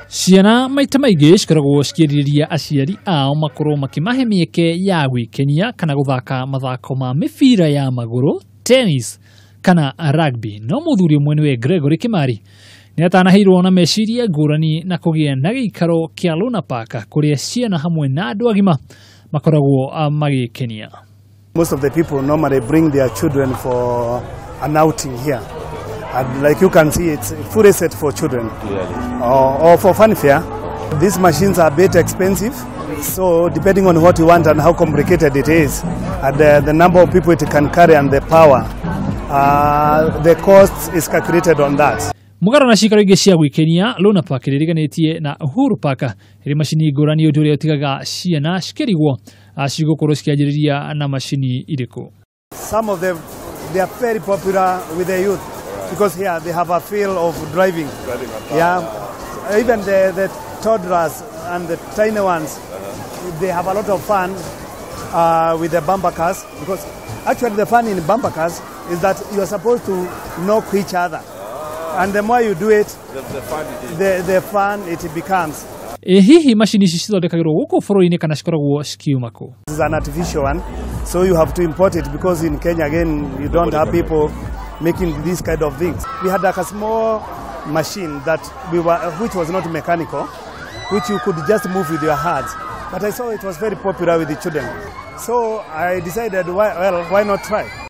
Ciana maita maingĩ cikoragwo cikĩrirĩria aciari ao makorwo makimahe mĩeke ya gwĩkenia kana gũthaka mathako ma mĩbira ya magũrũ, tennis kana rugby. No mũthuri ũmwe nĩwe Gregory Kimari nĩ atanaheirwo na meciria ngũrani na kũgĩa na gĩikaro kĩa Luna Park kũrĩa ciana hamwe na andũ agima makoragwo magĩkenia. Most of the people normally bring their children for an outing here. And like you can see, it's fully set for children or for fun fair. These machines are a bit expensive, so depending on what you want and how complicated it is, and the number of people it can carry and the power, the cost is calculated on that. Mugaro na cikaro ingĩ cia gwĩkenia, Luna Park rĩriganĩtie na Uhuru Park ĩrĩ macini ngũrani ũndũ ũrĩa ũtigaga ciana cikĩrigwo cigũkorwo cikĩanjĩrĩria na macini irĩkũ. Some of them, they are very popular with the youth because here they have a feel of driving. Yeah, even the toddlers and the tiny ones, they have a lot of fun with the bumper cars, because actually the fun in bumper cars is that you are supposed to knock each other. And the more you do it, the fun it becomes. Hihi macini ici cithondekagĩrwo gũkũ bũrũri-inĩ kana cikoragwo cikiuma kũ? This is an artificial one, so you have to import it because in Kenya again you don't have people making these kind of things. We had like a small machine that which was not mechanical, which you could just move with your hands. But I saw it was very popular with the children, so I decided why not try?